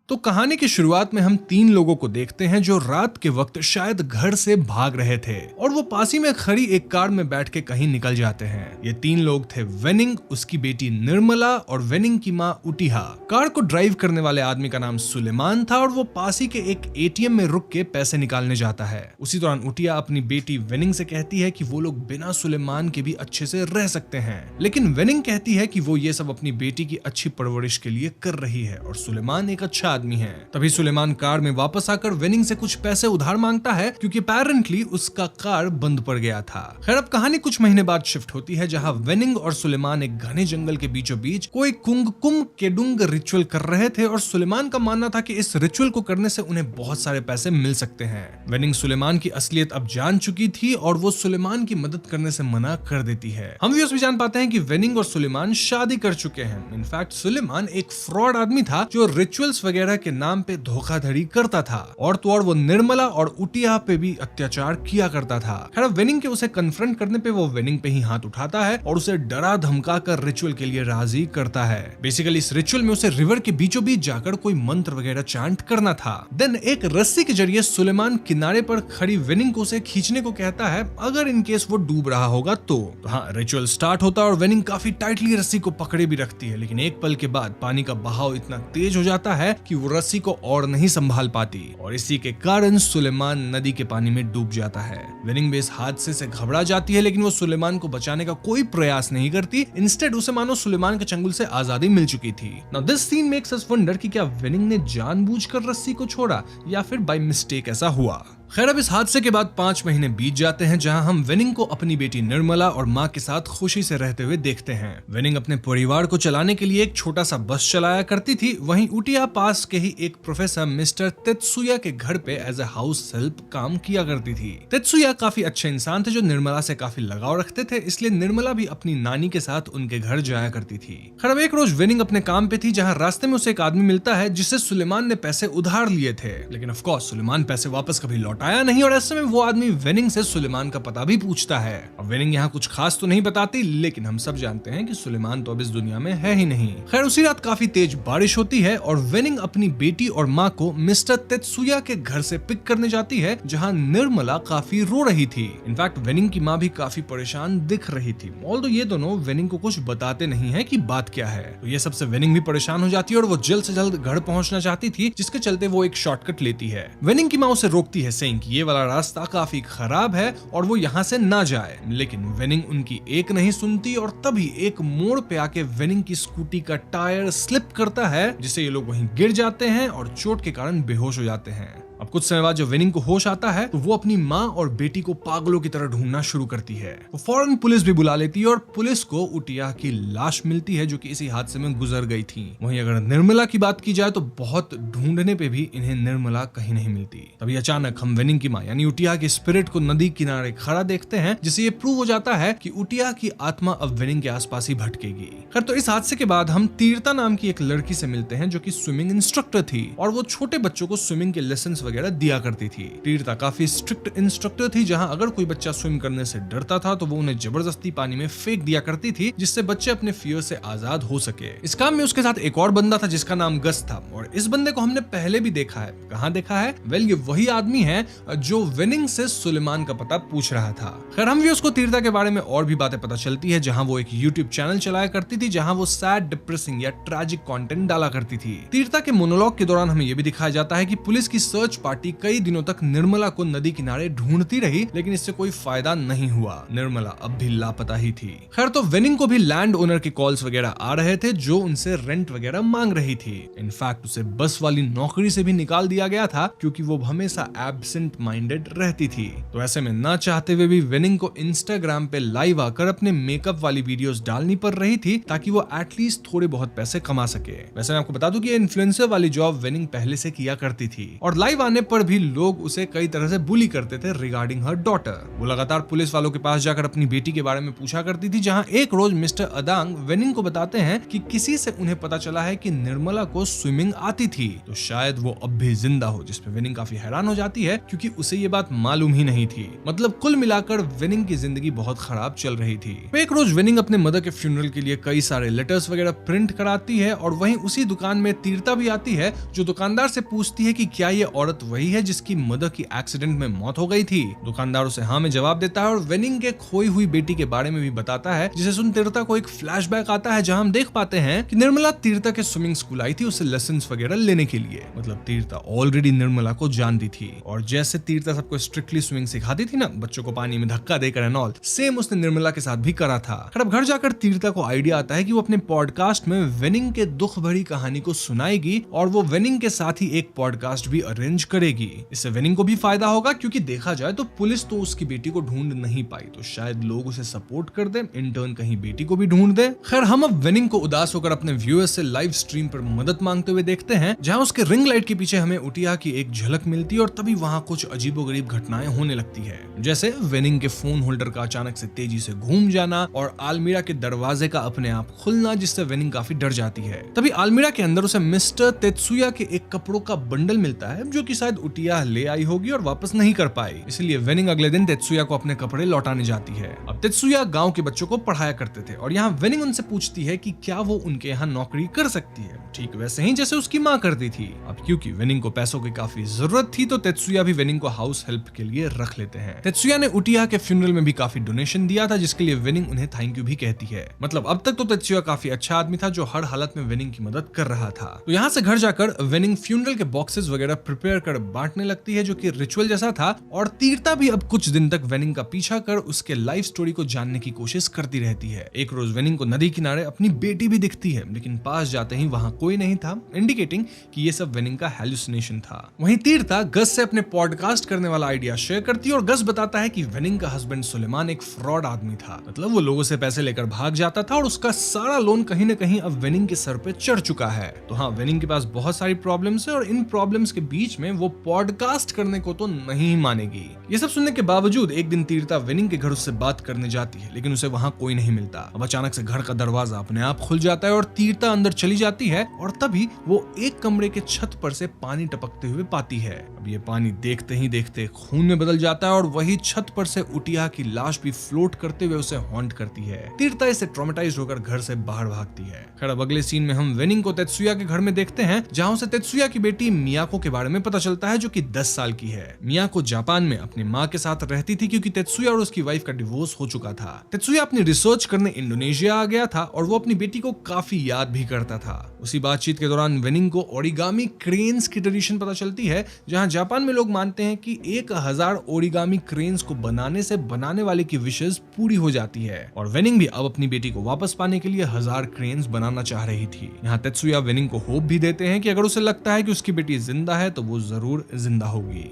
तो कहानी की शुरुआत में हम तीन लोगों को देखते हैं जो रात के वक्त शायद घर से भाग रहे थे और वो पास ही में खड़ी एक कार में बैठ के कहीं निकल जाते हैं। ये तीन लोग थे वेनिंग, उसकी बेटी निर्मला और वेनिंग की माँ उटिहा। कार को ड्राइव करने वाले आदमी का नाम सुलेमान था और वो पास ही के एक एटीएम में रुक के पैसे निकालने जाता है। उसी दौरान उटिहा अपनी बेटी वेनिंग से कहती है कि वो लोग बिना सुलेमान के भी अच्छे से रह सकते हैं, लेकिन वेनिंग कहती है कि वो ये सब अपनी बेटी की अच्छी परवरिश के लिए कर रही है और सुलेमान एक अच्छा आदमी है। तभी सुलेमान कार में वापस आकर वेनिंग से कुछ पैसे उधार मांगता है क्योंकि अपेरेंटली उसका कार बंद पड़ गया था। खैर अब कहानी कुछ महीने बाद शिफ्ट होती है जहां वेनिंग और सुलेमान एक घने जंगल के बीचों बीच कोई कुंग केडुंग रिचुअल कर रहे थे और सुलेमान का मानना था कि इस रिचुअल को करने से उन्हें बहुत सारे पैसे मिल सकते हैं। वेनिंग सुलेमान की असलियत अब जान चुकी थी और वो सुलेमान की मदद करने से मना कर देती है। हम व्यूअर्स भी जान पाते हैं कि वेनिंग और सुलेमान शादी कर चुके हैं। इनफैक्ट सुलेमान एक फ्रॉड आदमी था जो रिचुअल्स वगैरह के नाम पे धोखाधड़ी करता था और तो और वो निर्मला और उटिया पे भी अत्याचार किया करता था। खैर वेनिंग के उसे कन्फ्रंट करने पे वो वेनिंग पे ही हाथ उठाता है और उसे डरा धमका कर रिचुअल के लिए राजी करता है। बेसिकली इस रिचुअल में उसे रिवर के बीचों बीच जाकर कोई मंत्र वगैरह चांट करना था। देन एक रस्सी के जरिए सुलेमान किनारे पर खड़ी वेनिंग को उसे खींचने को कहता है अगर इन केस वो डूब रहा होगा तो हाँ, रिचुअल स्टार्ट होता है और वेनिंग काफी टाइटली रस्सी को पकड़े भी रखती है, लेकिन एक पल के बाद पानी का बहाव इतना तेज हो जाता है कि वो रस्सी को और नहीं संभाल पाती और इसी के कारण सुलेमान नदी के पानी में डूब जाता है। वेनिंग भी इस हादसे से घबरा जाती है, लेकिन वो सुलेमान को बचाने का कोई प्रयास नहीं करती। इंस्टेड उसे मानो सुलेमान के चंगुल से आजादी मिल चुकी थी। Now this scene makes us wonder कि क्या वेनिंग ने जानबूझकर रस्सी को छोड़ा या फिर बाय मिस्टेक ऐसा हुआ। खैर अब इस हादसे के बाद 5 महीने बीत जाते हैं जहां हम वेनिंग को अपनी बेटी निर्मला और माँ के साथ खुशी से रहते हुए देखते हैं। वेनिंग अपने परिवार को चलाने के लिए एक छोटा सा बस चलाया करती थी। वहीं उटिया पास के ही एक प्रोफेसर मिस्टर तेत्सुया के घर पे एज ए हाउस हेल्प काम किया करती थी। तेत्सुया काफी अच्छे इंसान थे जो निर्मला से काफी लगाव रखते थे, इसलिए निर्मला भी अपनी नानी के साथ उनके घर जाया करती थी। खैर अब एक रोज वेनिंग अपने काम पे थी जहाँ रास्ते में उसे एक आदमी मिलता है जिससे सुलेमान ने पैसे उधार लिए थे, लेकिन ऑफ कोर्स सुलेमान पैसे वापस कभी आया नहीं और ऐसे में वो आदमी वेनिंग से सुलेमान का पता भी पूछता है। और वेनिंग यहाँ कुछ खास तो नहीं बताती, लेकिन हम सब जानते हैं कि सुलेमान तो अब इस दुनिया में है ही नहीं। खैर उसी रात काफी तेज बारिश होती है और वेनिंग अपनी बेटी और माँ को मिस्टर तेत्सुया के घर से पिक करने जाती है जहाँ निर्मला काफी रो रही थी। इनफैक्ट वेनिंग की माँ भी काफी परेशान दिख रही थी। ऑल्दो ये दोनों वेनिंग को कुछ बताते नहीं है कि बात क्या है। तो ये सबसे वेनिंग भी परेशान हो जाती है और वो जल्द से जल्द घर पहुंचना चाहती थी, जिसके चलते वो एक शॉर्टकट लेती है। वेनिंग की माँ उसे रोकती है सेइंग कि ये वाला रास्ता काफी खराब है और वो यहाँ से ना जाए, लेकिन वेनिंग उनकी एक नहीं सुनती और तभी एक मोड़ पे आके वेनिंग की स्कूटी का टायर स्लिप करता है जिससे ये लोग वहीं गिर जाते हैं और चोट के कारण बेहोश हो जाते हैं। अब कुछ समय बाद जब वेनिंग को होश आता है तो वो अपनी माँ और बेटी को पागलों की तरह ढूंढना शुरू करती है। वो फौरन पुलिस भी बुला लेती है और पुलिस को उटिया की लाश मिलती है जो कि इसी हादसे में गुजर गई थी। वहीं अगर निर्मला की बात की जाए तो बहुत ढूंढने पे भी इन्हें निर्मला कहीं नहीं मिलती। तभी अचानक हम वेनिंग की माँ यानी उटिया के स्पिरिट को नदी किनारे खड़ा देखते हैं, जिससे ये प्रूव हो जाता है कि उटिया की आत्मा अब वेनिंग के आसपास ही भटकेगी। खैर तो इस हादसे के बाद हम तीर्था नाम की एक लड़की से मिलते हैं जो कि स्विमिंग इंस्ट्रक्टर थी और वो छोटे बच्चों को स्विमिंग के लेसन वगैरह दिया करती थी। तीर्था काफी स्ट्रिक्ट इंस्ट्रक्टर थी जहां अगर कोई बच्चा स्विम करने से डरता था तो वो उन्हें जबरदस्ती पानी में फेंक दिया करती थी, जिससे बच्चे अपने फियर से आजाद हो सके। इस काम में उसके साथ एक और बंदा था जिसका नाम गस था और इस बंदे को हमने पहले भी देखा है। कहां देखा है? वेल ये वही आदमी है जो वेनिंग से सुलेमान का पता पूछ रहा था। खैर हम भी उसको तीर्था के बारे में और भी बातें पता चलती है जहां वो एक यूट्यूब चैनल चलाया करती थी जहां वो सैड, डिप्रेसिंग या ट्रैजिक कंटेंट डाला करती थी। तीर्था के मोनोलॉग के दौरान हमें यह भी दिखाया जाता है कि पुलिस की सर्च पार्टी कई दिनों तक निर्मला को नदी किनारे ढूंढती रही, लेकिन इससे कोई फायदा नहीं हुआ। निर्मला अब भी लापता ही थी। खैर तो वेनिंग को भी लैंड ओनर के कॉल्स वगैरह आ रहे थे जो उनसे रेंट वगैरह मांग रही थी। इनफैक्ट उसे बस वाली नौकरी से भी निकाल दिया गया था क्योंकि वो हमेशा एब्सेंट माइंडेड रहती थी। तो ऐसे में ना चाहते हुए भी वेनिंग को इंस्टाग्राम पे लाइव आकर अपने मेकअप वाली वीडियोस डालनी पड़ रही थी ताकि वो एटलीस्ट थोड़े बहुत पैसे कमा सके। वैसे मैं आपको बता दूं कि ये इन्फ्लुएंसर वाली जॉब वेनिंग पहले से किया करती थी और लाइव आने पर भी लोग उसे कई तरह से बुली करते थे रिगार्डिंग हर डॉटर। वो लगातार पुलिस वालों के पास जाकर अपनी बेटी के बारे में पूछा करती थी, जहां एक रोज मिस्टर अदांग वेनिंग को बताते हैं कि किसी से उन्हें पता चला है कि निर्मला को स्विमिंग आती थी, तो शायद वो अब भी जिंदा हो, जिसपे वेनिंग काफी हैरान हो जाती है क्योंकि उसे ये बात मालूम ही नहीं थी। मतलब कुल मिलाकर वेनिंग की जिंदगी बहुत खराब चल रही थी। एक रोज वेनिंग अपने मदर के फ्यूनरल के लिए कई सारे लेटर्स वगैरह प्रिंट कराती है और वहीं उसी दुकान में तीर्था भी आती है, जो दुकानदार से पूछती है कि क्या ये औरत वही है जिसकी मदर की एक्सीडेंट में मौत हो गई थी। दुकानदार उसे हाँ में जवाब देता है और वेनिंग के खोई हुई बेटी के बारे में भी बताता है, जिसे सुन तीर्था को एक फ्लैशबैक आता है जहां हम देख पाते हैं कि निर्मला तीर्था के स्विमिंग स्कूल आई थी उसे लेसन्स वगैरह लेने के लिए। मतलब तीर्था ऑलरेडी निर्मला को जानती थी और जैसे तीर्था सबको स्ट्रिक्टली स्विमिंग सिखाती थी ना, बच्चों को पानी में धक्का देकर एंड ऑल, सेम उसने निर्मला के साथ भी करा था। अब घर जाकर तीर्था को आइडिया आता है कि वो अपने पॉडकास्ट में वेनिंग के दुख भरी कहानी को सुनाएगी और वो वेनिंग के साथ ही एक पॉडकास्ट भी अरेंज करेगी। इससे वेनिंग को भी फायदा होगा, क्योंकि देखा जाए तो पुलिस तो उसकी बेटी को ढूंढ नहीं पाई, तो शायद लोग उसे सपोर्ट कर दे, इंटर्न कहीं बेटी को भी ढूंढ दे। खैर हम अब वेनिंग को उदास होकर अपने व्यूअर्स से लाइव स्ट्रीम पर मदद मांगते हुए देखते हैं, जहां उसके रिंग लाइट के पीछे हमें उटिया की एक झलक मिलती है और तभी वहां कुछ अजीबोगरीब घटनाएं होने लगती है, जैसे वेनिंग के फोन होल्डर का अचानक से तेजी से घूम जाना और आलमीरा के दरवाजे का अपने आप खुलना, जिससे वेनिंग काफी डर जाती है। तभी आलमीरा के अंदर उसे मिस्टर तेत्सुया के एक कपड़ों का बंडल मिलता है, जो कि शायद उटिया ले आई होगी और वापस नहीं कर पाई, इसलिए वेनिंग अगले दिन तेत्सुया को अपने कपड़े लौटाने जाती है। अब तेत्सुया गांव के बच्चों को पढ़ाया करते थे और यहाँ वेनिंग उनसे पूछती है कि क्या वो उनके यहाँ नौकरी कर सकती है, ठीक वैसे ही जैसे उसकी माँ करती थी। अब क्योंकि वेनिंग को पैसों की काफी जरूरत थी, तो तेत्सुया भी वेनिंग को हाउस हेल्प के लिए रख लेते हैं। तेत्सुया ने उटिया के फ्यूनरल में भी काफी डोनेशन दिया था, जिसके लिए वेनिंग उन्हें थैंक यू भी कहती है। मतलब अब तक तो तेत्सुया काफी अच्छा आदमी था, जो हर हालत में वेनिंग की मदद कर रहा था। तो यहाँ से घर जाकर वेनिंग फ्यूनरल के बॉक्सेस वगैरह प्रिपेयर कर बांटने लगती है, जो कि रिचुअल जैसा था, और तीर्था भी अब कुछ दिन तक वेनिंग का पीछा कर उसके लाइफ स्टोरी को जानने की कोशिश करती रहती है। एक रोज वेनिंग को नदी किनारे अपनी बेटी भी दिखती है, लेकिन पास जाते ही वहां कोई नहीं था, इंडिकेटिंग कि ये सब वेनिंग का हैलुसिनेशन था। वहीं तीर्था गस से अपने पॉडकास्ट करने वाला आइडिया शेयर करती है और गस बताता है कि वेनिंग का हस्बैंड सुलेमान एक फ्रॉड आदमी था। मतलब वो लोगों से पैसे लेकर भाग जाता था और उसका सारा लोन कहीं ना कहीं अब वेनिंग के सर पे चढ़ चुका है। तो हाँ, वेनिंग के पास बहुत सारी प्रॉब्लम्स है और इन प्रॉब्लम्स के बीच में वो पॉडकास्ट करने को तो नहीं मानेगी। ये सब सुनने के बावजूद एक दिन तीर्था वेनिंग के घर उससे बात करने जाती है, लेकिन उसे वहां कोई नहीं मिलता। अब अचानक से घर का दरवाजा अपने आप खुल जाता है और तीर्था अंदर चली जाती है और तभी वो एक कमरे के छत पर से पानी टपकते हुए पाती है। अब ये पानी देखते ही देखते खून में बदल जाता है और वही छत पर से उटिया की लाश भी फ्लोट करते हुए उसे हॉन्ट करती है। तीर्था इससे ट्रॉमेटाइज्ड होकर घर से बाहर भागती है। खैर अब अगले सीन में हम वेनिंग को तेत्सुया के घर में देखते हैं, जहां उसे तेत्सुया की बेटी मियाको के बारे में पता चलता है, जो कि 10 साल की है। मियाको जापान में अपनी माँ के साथ रहती थी, क्योंकि तेत्सुया और उसकी वाइफ का डिवोर्स हो चुका था। तेत्सुया अपनी रिसर्च करने इंडोनेशिया आ गया था और वो अपनी बेटी को काफी याद भी करता था। उसी बातचीत के दौरान वेनिंग को ओरिगामी क्रेन्स की ट्रेडिशन पता चलती है, जहां जापान में लोग मानते हैं कि 1000 ओरिगामी क्रेन्स को बनाने से बनाने वाले की विशेष पूरी हो जाती है। और वेनिंग भी अब अपनी बेटी को वापस पाने के लिए 1000 क्रेन्स बनाना चाह रही थी। यहाँ तेत्सुया वेनिंग को होप भी देते हैं कि अगर उसे लगता है कि उसकी बेटी जिंदा है तो वो जरूर जिंदा होगी।